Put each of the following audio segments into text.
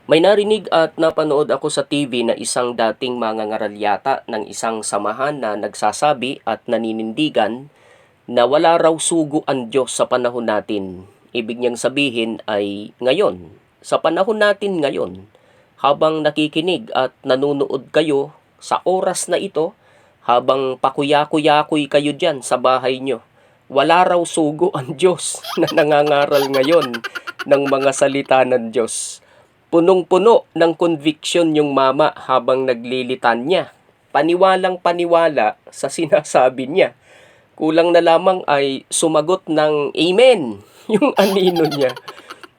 May narinig at napanood ako sa TV na isang dating mangangaral yata ng isang samahan na nagsasabi at naninindigan na wala raw sugo ang Diyos sa panahon natin. Ibig niyang sabihin ay ngayon, sa panahon natin ngayon, habang nakikinig at nanonood kayo sa oras na ito, habang pakuya-kuyakoy kayo dyan sa bahay nyo, wala raw sugo ang Diyos na nangangaral ngayon ng mga salita ng Diyos. Punong-puno ng conviction yung mama habang naglilitan niya. Paniwalang paniwala sa sinasabi niya. Kulang na lamang ay sumagot ng amen yung anino niya.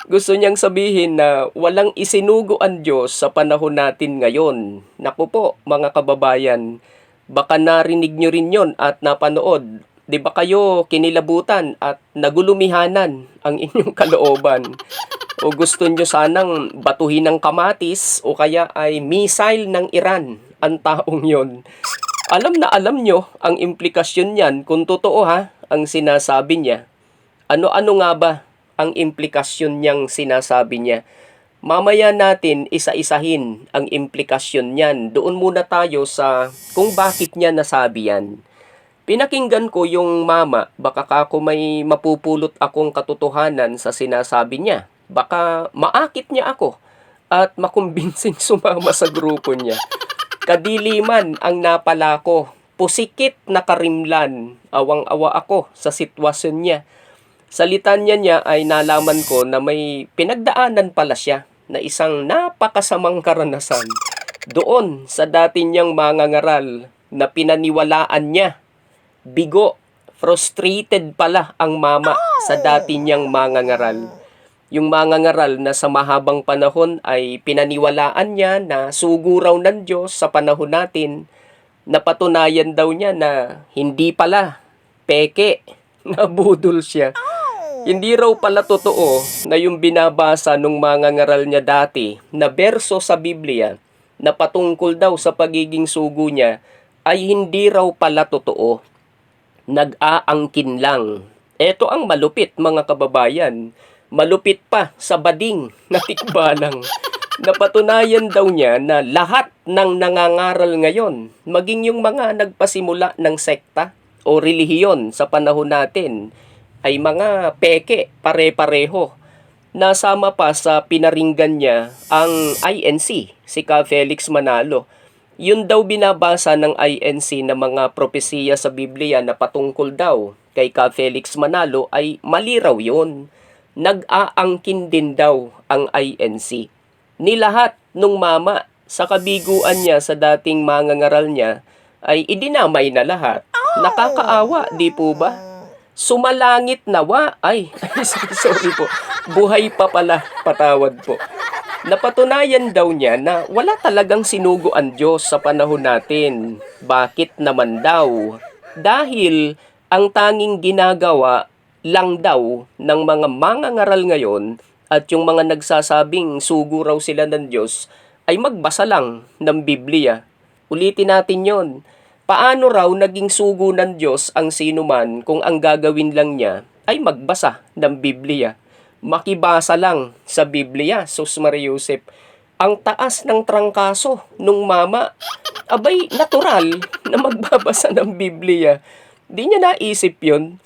Gusto niyang sabihin na walang isinugo ang Diyos sa panahon natin ngayon. Naku po mga kababayan, baka narinig nyo rin yon at napanood. Di ba kayo kinilabutan at nagulumihanan ang inyong kalooban? O gusto nyo sanang batuhin ng kamatis o kaya ay missile ng Iran ang taong yon. Alam na alam nyo ang implikasyon niyan kung totoo ang sinasabi niya. Ano-ano nga ba ang implikasyon niyang sinasabi niya? Mamaya natin isa-isahin ang implikasyon niyan. Doon muna tayo sa kung bakit niya nasabi yan. Pinakinggan ko yung mama, baka ako may mapupulot akong katotohanan sa sinasabi niya. Baka maakit niya ako at makumbinsing sumama sa grupo niya. Kadiliman ang napala ko, pusikit na karimlan, awang-awa ako sa sitwasyon niya. Sa litanya niya ay nalaman ko na may pinagdaanan pala siya na isang napakasamang karanasan doon sa dati niyang mangangaral na pinaniwalaan niya. Bigo, frustrated pala ang mama sa dati niyang mangangaral. Yung mangangaral na sa mahabang panahon ay pinaniwalaan niya na sugo raw ng Diyos sa panahon natin. Napatunayan daw niya na hindi pala, peke, nabudol siya. Hindi raw pala totoo na yung binabasa nung mangangaral niya dati na berso sa Biblia na patungkol daw sa pagiging sugo niya ay hindi raw pala totoo. Nag-aangkin lang. Ito ang malupit mga kababayan. Malupit pa sa bading na tikbalang. Napatunayan daw niya na lahat ng nangangaral ngayon, maging yung mga nagpasimula ng sekta o relihiyon sa panahon natin, ay mga peke, pare-pareho. Nasama pa sa pinaringgan niya ang INC, si Ka Felix Manalo. Yun daw binabasa ng INC na mga propesiya sa Biblia na patungkol daw kay Ka Felix Manalo ay mali raw yun. Nag-aangkin din daw ang INC. Nilahat nung mama sa kabiguan niya sa dating mangangaral niya ay idinamay na lahat. Nakakaawa, di po ba? Sumalangit nawa. Ay, sorry po. Buhay pa pala, patawad po. Napatunayan daw niya na wala talagang sinugo ang Diyos sa panahon natin. Bakit naman daw? Dahil ang tanging ginagawa lang daw ng mga mangangaral ngayon at yung mga nagsasabing sugo raw sila ng Diyos ay magbasa lang ng Biblia. Ulitin natin yon. Paano raw naging sugo ng Diyos ang sinuman kung ang gagawin lang niya ay magbasa ng Biblia? Makibasa lang sa Biblia, Sus Maria Josep. Ang taas ng trangkaso nung mama, abay natural na magbabasa ng Biblia. Di niya naisip yon.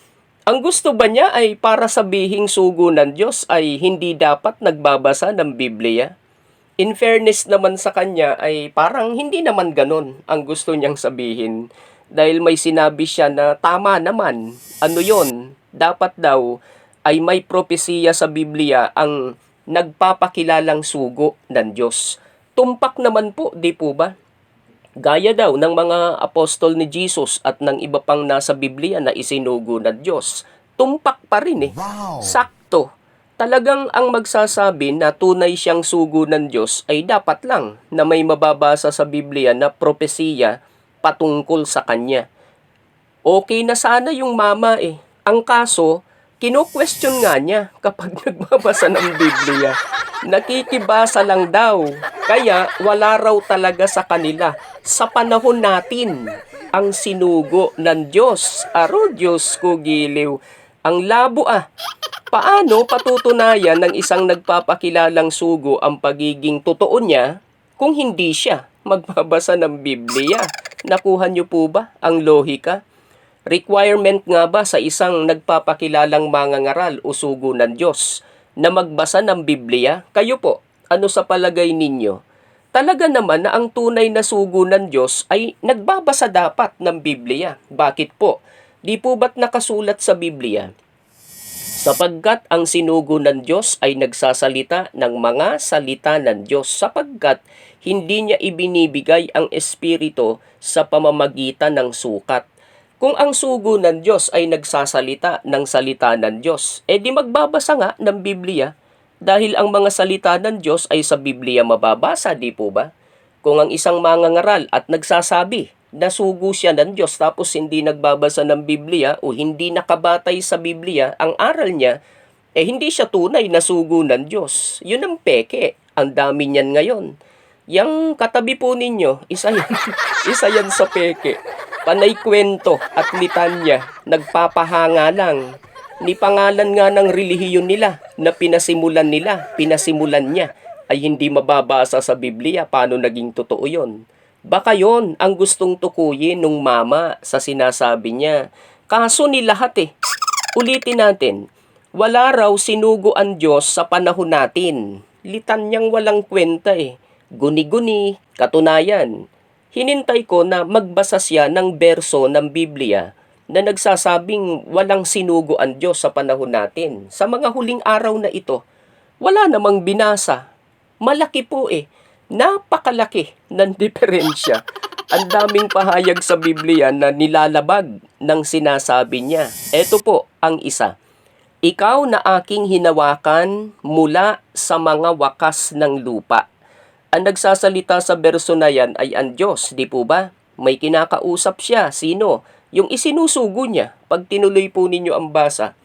Ang gusto ba niya ay para sabihing sugo ng Diyos ay hindi dapat nagbabasa ng Biblia? In fairness naman sa kanya ay parang hindi naman ganon ang gusto niyang sabihin. Dahil may sinabi siya na tama naman. Ano yon? Dapat daw ay may propesiya sa Biblia ang nagpapakilalang sugo ng Diyos. Tumpak naman po, di po ba? Gaya daw ng mga apostol ni Jesus at ng iba pang nasa Biblia na isinugo ng Diyos. Tumpak pa rin eh. Wow! Sakto. Talagang ang magsasabi na tunay siyang sugo ng Diyos ay dapat lang na may mababasa sa Biblia na propesiya patungkol sa kanya. Okay na sana yung mama eh. Ang kaso, kino-question nga niya kapag nagbabasa ng Biblia. Nakikibasa lang daw. Kaya wala raw talaga sa kanila sa panahon natin ang sinugo ng Diyos. Aro, Diyos ko giliw. Ang labo ah. Paano patutunayan ng isang nagpapakilalang sugo ang pagiging totoo niya kung hindi siya magbabasa ng Biblia? Nakuha niyo po ba ang lohika? Requirement nga ba sa isang nagpapakilalang mangangaral o sugo ng Diyos na magbasa ng Biblia? Kayo po, ano sa palagay ninyo? Talaga naman na ang tunay na sugo ng Diyos ay nagbabasa dapat ng Biblia. Bakit po? Di po ba't nakasulat sa Biblia? Sapagkat ang sinugo ng Diyos ay nagsasalita ng mga salita ng Diyos sapagkat hindi niya ibinibigay ang Espiritu sa pamamagitan ng sukat. Kung ang sugo ng Diyos ay nagsasalita ng salita ng Diyos, di magbabasa nga ng Biblia dahil ang mga salita ng Diyos ay sa Biblia mababasa, di po ba? Kung ang isang mangangaral at nagsasabi na sugo siya ng Diyos tapos hindi nagbabasa ng Biblia o hindi nakabatay sa Biblia ang aral niya, hindi siya tunay na sugo ng Diyos. Yun ang peke. Ang dami niyan ngayon. Yang katabi po ninyo, isa yan, isa yan sa peke. Panay kwento at litanya, nagpapahanga lang. Ni pangalan nga ng relihiyon nila na pinasimulan niya, ay hindi mababasa sa Biblia. Paano naging totoo yon? Baka yon ang gustong tukuyin nung mama sa sinasabi niya. Kaso ni lahat Ulitin natin, wala raw sinugo ang Diyos sa panahon natin. Litanyang walang kwenta Guni-guni, katunayan. Hinintay ko na magbasa siya ng berso ng Biblia na nagsasabing walang sinugo ang Diyos sa panahon natin. Sa mga huling araw na ito, wala namang binasa. Malaki po napakalaki ng diferensya. Ang daming pahayag sa Biblia na nilalabag ng sinasabi niya. Ito po ang isa. Ikaw na aking hinawakan mula sa mga wakas ng lupa. Ang nagsasalita sa berso na yan ay ang Diyos, di po ba? May kinakausap siya. Sino? Yung isinusugo niya. Pag tinuloy po ninyo ang basa,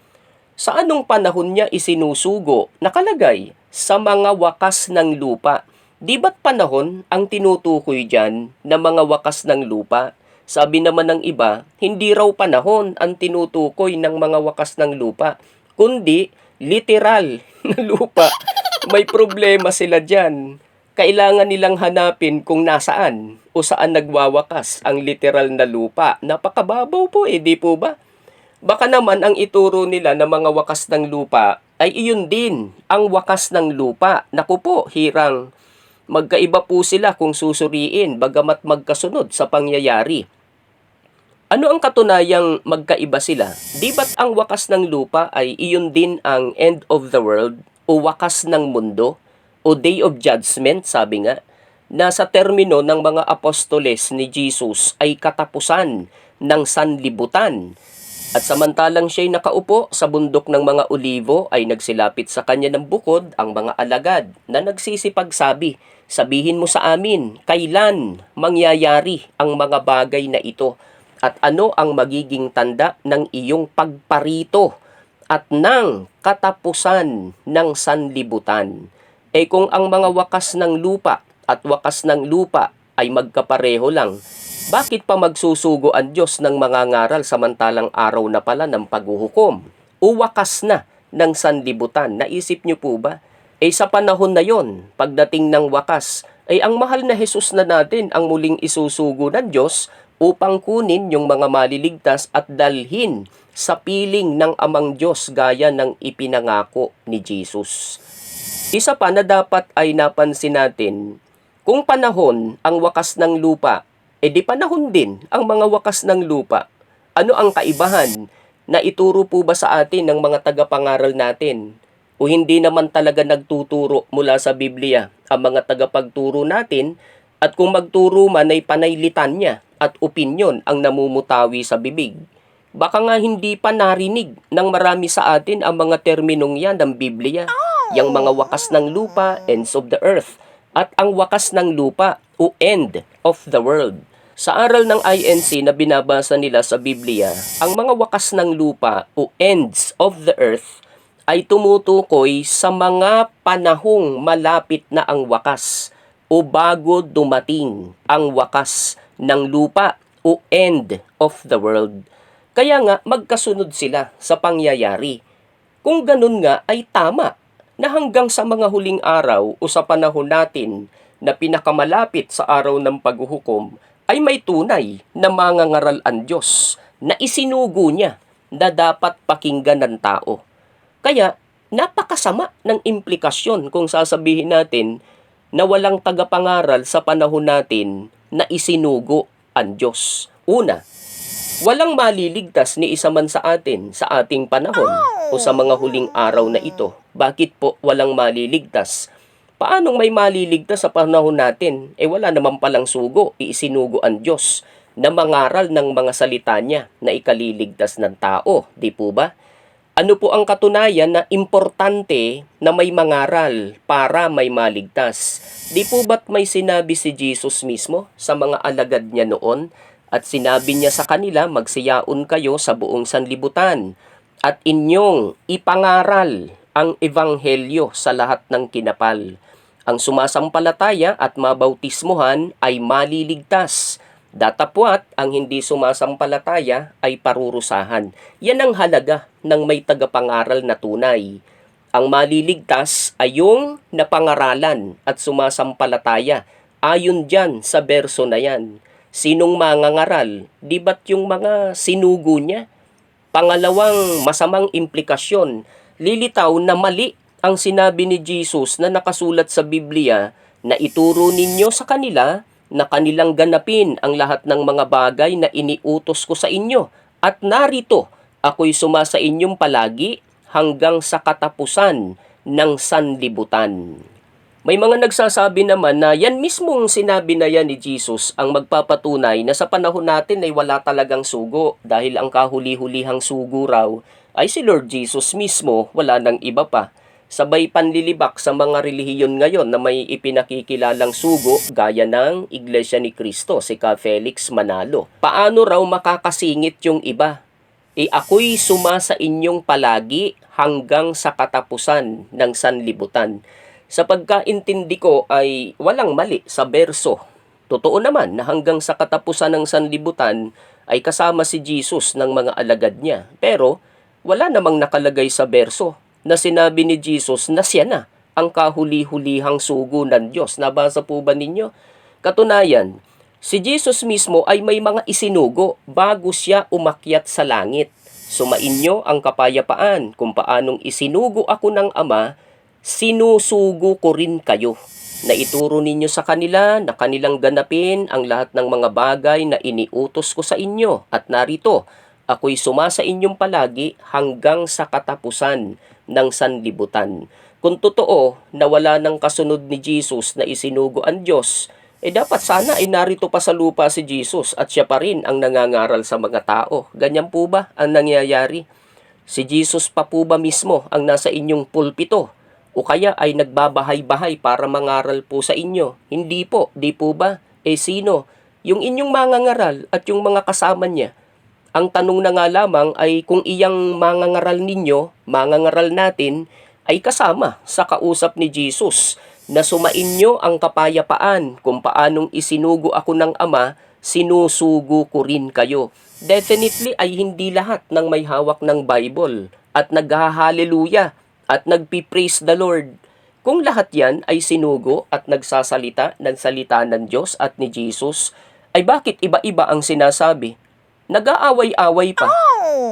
sa anong panahon niya isinusugo? Nakalagay, sa mga wakas ng lupa. Di ba't panahon ang tinutukoy dyan na mga wakas ng lupa? Sabi naman ng iba, hindi raw panahon ang tinutukoy ng mga wakas ng lupa, kundi literal na lupa. May problema sila dyan. Kailangan nilang hanapin kung nasaan o saan nagwawakas ang literal na lupa. Napakababaw po di po ba? Baka naman ang ituro nila na mga wakas ng lupa ay iyon din ang wakas ng lupa. Naku po, hirang. Magkaiba po sila kung susuriin bagamat magkasunod sa pangyayari. Ano ang katunayang magkaiba sila? Di ba't ang wakas ng lupa ay iyon din ang end of the world o wakas ng mundo o day of judgment, sabi nga, na sa termino ng mga apostoles ni Jesus ay katapusan ng sanlibutan. At samantalang siya'y nakaupo sa bundok ng mga olivo ay nagsilapit sa kanya ng bukod ang mga alagad na nagsisipagsabi, sabihin mo sa amin, kailan mangyayari ang mga bagay na ito at ano ang magiging tanda ng iyong pagparito at ng katapusan ng sanlibutan. Kung ang mga wakas ng lupa at wakas ng lupa ay magkapareho lang, bakit pa magsusugo ang Diyos ng mga ngaral samantalang araw na pala ng paghuhukom o wakas na ng sanlibutan? Naisip niyo po ba? Sa panahon na yon, pagdating ng wakas, ang mahal na Jesus na natin ang muling isusugo ng Diyos upang kunin yung mga maliligtas at dalhin sa piling ng Amang Diyos gaya ng ipinangako ni Jesus. Isa pa na dapat ay napansin natin, kung panahon ang wakas ng lupa, di panahon din ang mga wakas ng lupa. Ano ang kaibahan? Na ituro po ba sa atin ng mga tagapangaral natin? O hindi naman talaga nagtuturo mula sa Biblia ang mga tagapagturo natin at kung magturo man ay panay litanya at opinyon ang namumutawi sa bibig? Baka nga hindi pa narinig ng marami sa atin ang mga terminong yan ng Biblia. Yang mga wakas ng lupa, ends of the earth, at ang wakas ng lupa o end of the world. Sa aral ng INC na binabasa nila sa Biblia, ang mga wakas ng lupa o ends of the earth ay tumutukoy sa mga panahong malapit na ang wakas o bago dumating ang wakas ng lupa o end of the world. Kaya nga magkasunod sila sa pangyayari. Kung ganun nga ay tama na hanggang sa mga huling araw o sa panahon natin na pinakamalapit sa araw ng paghuhukom ay may tunay na mangangaral ang Diyos na isinugo niya na dapat pakinggan ng tao. Kaya napakasama ng implikasyon kung sasabihin natin na walang tagapangaral sa panahon natin na isinugo ang Diyos. Una, walang maliligtas ni isa man sa atin sa ating panahon o sa mga huling araw na ito. Bakit po walang maliligtas? Paanong may maliligtas sa panahon natin? Wala naman palang sugo, iisinugo ang Diyos na mangaral ng mga salita niya na ikaliligtas ng tao. Di po ba? Ano po ang katunayan na importante na may mangaral para may maligtas? Di po ba't may sinabi si Jesus mismo sa mga alagad niya noon? At sinabi niya sa kanila, magsiyaon kayo sa buong sanlibutan at inyong ipangaral ang ebanghelyo sa lahat ng kinapal. Ang sumasampalataya at mabautismuhan ay maliligtas. Datapwat ang hindi sumasampalataya ay parurusahan. Yan ang halaga ng may tagapangaral na tunay. Ang maliligtas ay yung napangaralan at sumasampalataya. Ayon dyan sa berso na yan. Sinong mangangaral? Di ba't yung mga sinugo niya? Pangalawang masamang implikasyon, lilitaw na mali ang sinabi ni Jesus na nakasulat sa Biblia na ituro ninyo sa kanila na kanilang ganapin ang lahat ng mga bagay na iniutos ko sa inyo. At narito, ako'y sumasa inyong palagi hanggang sa katapusan ng sanlibutan. May mga nagsasabi naman na yan mismong sinabi na yan ni Jesus ang magpapatunay na sa panahon natin ay wala talagang sugo dahil ang kahuli-hulihang sugo raw ay si Lord Jesus mismo, wala nang iba pa. Sabay panlilibak sa mga relihiyon ngayon na may ipinakikilalang sugo gaya ng Iglesia ni Cristo, si Ka Felix Manalo. Paano raw makakasingit yung iba? Ako'y sumasa inyong palagi hanggang sa katapusan ng sanlibutan. Sa pagkaintindi ko ay walang mali sa berso. Totoo naman na hanggang sa katapusan ng sanlibutan ay kasama si Jesus ng mga alagad niya. Pero wala namang nakalagay sa berso na sinabi ni Jesus na siya na ang kahuli-hulihang sugo ng Diyos. Nabasa po ba ninyo? Katunayan, si Jesus mismo ay may mga isinugo bago siya umakyat sa langit. Sumainyo ang kapayapaan kung paanong isinugo ako ng Ama, sinusugo ko rin kayo, na ituro ninyo sa kanila na kanilang ganapin ang lahat ng mga bagay na iniutos ko sa inyo. At narito, ako'y sumasa inyong palagi hanggang sa katapusan ng sanlibutan. Kung totoo na wala ng kasunod ni Jesus na isinugo ang Diyos, dapat sana ay narito pa sa lupa si Jesus at siya pa rin ang nangangaral sa mga tao. Ganyan po ba ang nangyayari? Si Jesus pa po ba mismo ang nasa inyong pulpito? O kaya ay nagbabahay-bahay para mangaral po sa inyo? Hindi po, di po ba? Sino? Yung inyong mangangaral at yung mga kasama niya. Ang tanong na nga lamang ay kung iyang mangangaral ninyo, mangangaral natin, ay kasama sa kausap ni Jesus na sumainyo ang kapayapaan kung paanong isinugo ako ng Ama, sinusugo ko rin kayo. Definitely ay hindi lahat ng may hawak ng Bible at nagha-hallelujah at nagpi-praise the Lord. Kung lahat yan ay sinugo at nagsasalita ng salita ng Diyos at ni Jesus, ay bakit iba-iba ang sinasabi? Nag-aaway-away pa.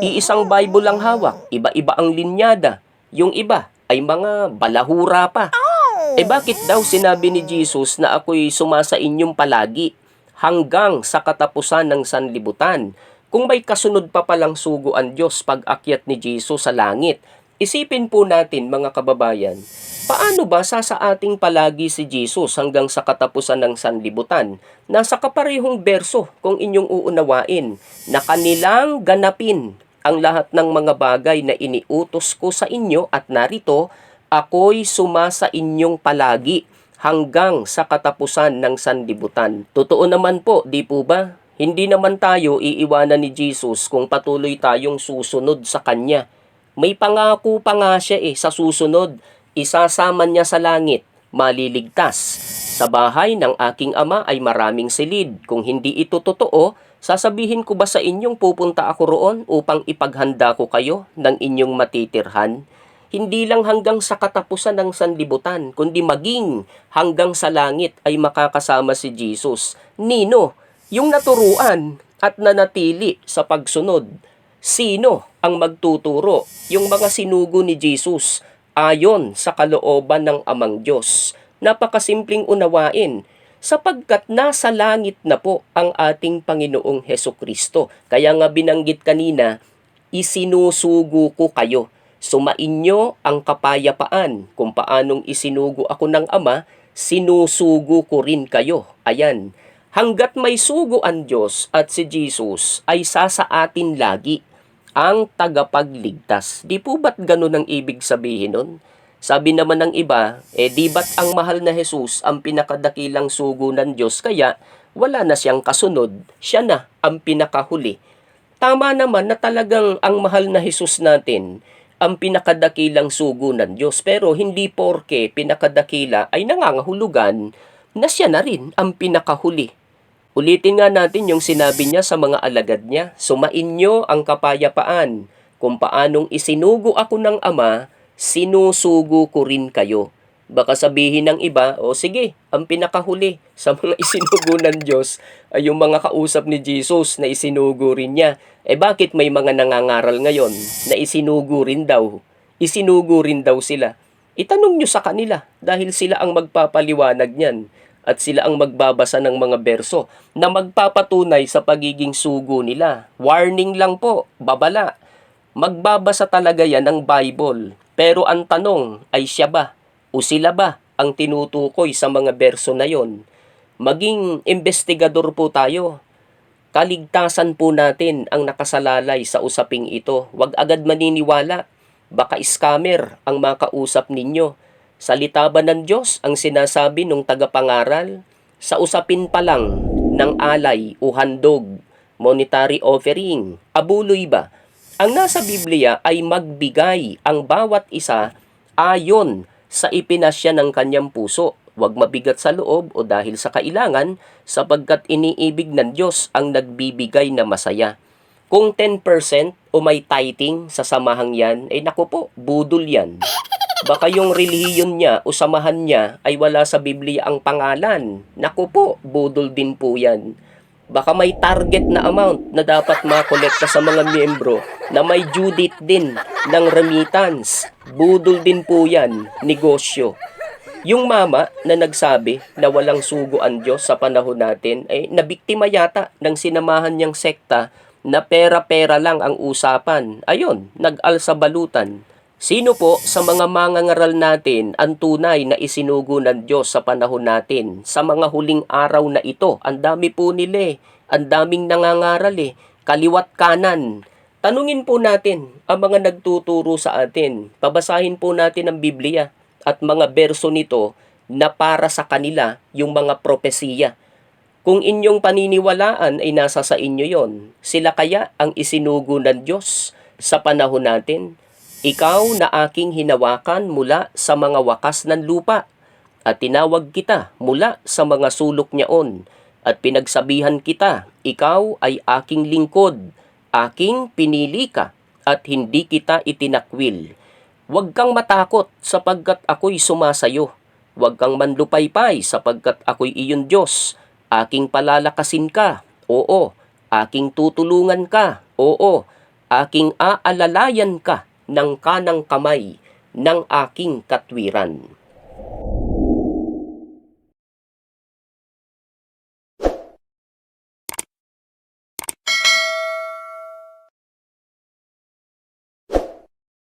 Iisang Bible ang hawak, iba-iba ang linyada. Yung iba ay mga balahura pa. Bakit daw sinabi ni Jesus na ako'y sumasa inyong palagi hanggang sa katapusan ng sanlibutan? Kung may kasunod pa palang sugo ang Diyos pag-akyat ni Jesus sa langit, isipin po natin mga kababayan, paano ba sa ating palagi si Jesus hanggang sa katapusan ng sanlibutan? Nasa kaparehong berso kung inyong uunawain na kanilang ganapin ang lahat ng mga bagay na iniutos ko sa inyo at narito, ako'y sumasa inyong palagi hanggang sa katapusan ng sanlibutan. Totoo naman po, di po ba? Hindi naman tayo iiwanan ni Jesus kung patuloy tayong susunod sa Kanya. May pangako pa nga siya sa susunod, isasama niya sa langit, maliligtas. Sa bahay ng aking Ama ay maraming silid. Kung hindi ito totoo, Sasabihin ko ba sa inyong pupunta ako roon upang ipaghanda ko kayo ng inyong matitirhan? Hindi lang hanggang sa katapusan ng sanlibutan, kundi maging hanggang sa langit ay makakasama si Jesus. Nino? Yung naturuan at nanatili sa pagsunod. Sino ang magtuturo? Yung mga sinugo ni Jesus ayon sa kalooban ng Amang Diyos. Napakasimpleng unawain, sapagkat nasa langit na po ang ating Panginoong Hesukristo. Kaya nga binanggit kanina, isinusugo ko kayo. Sumainyo ang kapayapaan. Kung paanong isinugo ako ng Ama, sinusugo ko rin kayo. Ayan. Hanggat may sugo ang Diyos at si Jesus ay sasaatin lagi ang tagapagligtas. Di po ba't ganun ang ibig sabihin nun? Sabi naman ng iba, di ba't ang mahal na Jesus ang pinakadakilang sugo ng Diyos, kaya wala na siyang kasunod, siya na ang pinakahuli. Tama naman na talagang ang mahal na Jesus natin ang pinakadakilang sugo ng Diyos, pero hindi porke pinakadakila ay nangangahulugan na siya na rin ang pinakahuli. Ulitin nga natin yung sinabi niya sa mga alagad niya, sumainyo ang kapayapaan. Kung paanong isinugo ako ng Ama, sinusugo ko rin kayo. Baka sabihin ng iba, sige, ang pinakahuli sa mga isinugo ng Diyos ay yung mga kausap ni Jesus na isinugo rin niya. Bakit may mga nangangaral ngayon na isinugo rin daw? Isinugo rin daw sila. Itanong nyo sa kanila dahil sila ang magpapaliwanag niyan at sila ang magbabasa ng mga berso na magpapatunay sa pagiging sugo nila. Warning lang po, babala. Magbabasa talaga yan ng Bible. Pero ang tanong ay siya ba o sila ba ang tinutukoy sa mga berso na yon? Maging investigador po tayo. Kaligtasan po natin ang nakasalalay sa usaping ito. Huwag agad maniniwala. Baka scammer ang makausap ninyo. Salita ba ng Diyos ang sinasabi ng tagapangaral? Sa usapin pa lang ng alay o handog, monetary offering, abuloy ba? Ang nasa Biblia ay magbigay ang bawat isa ayon sa ipinasya ng kanyang puso. Huwag mabigat sa loob o dahil sa kailangan, sapagkat iniibig ng Diyos ang nagbibigay na masaya. Kung 10% o may tithing sa samahang yan, naku po, budol yan. Baka yung relihiyon niya o samahan niya ay wala sa Biblia ang pangalan. Naku po, budol din po yan. Baka may target na amount na dapat makolekta sa mga miyembro na may due date din ng remittance. Budol din po yan, negosyo. Yung mama na nagsabi na walang sugo ang Diyos sa panahon natin ay nabiktima yata ng sinamahan niyang sekta na pera-pera lang ang usapan. Ayun, nag-alsa balutan. Sino po sa mga mangangaral natin ang tunay na isinugo ng Diyos sa panahon natin? Sa mga huling araw na ito, ang dami po nila ang daming nangangaral kaliwat kanan. Tanungin po natin ang mga nagtuturo sa atin. Pabasahin po natin ang Biblia at mga berso nito na para sa kanila yung mga propesiya. Kung inyong paniniwalaan ay nasa sa inyo yon, sila kaya ang isinugo ng Diyos sa panahon natin? Ikaw na aking hinawakan mula sa mga wakas ng lupa, at tinawag kita mula sa mga sulok niyaon, at pinagsabihan kita, ikaw ay aking lingkod, aking pinili ka, at hindi kita itinakwil. Huwag kang matakot sapagkat ako'y sumasayo. Huwag kang manlupaypay sapagkat ako'y iyong Diyos. Aking palalakasin ka, oo. Aking tutulungan ka, oo. Aking aalalayan ka ng kanang kamay ng aking katwiran.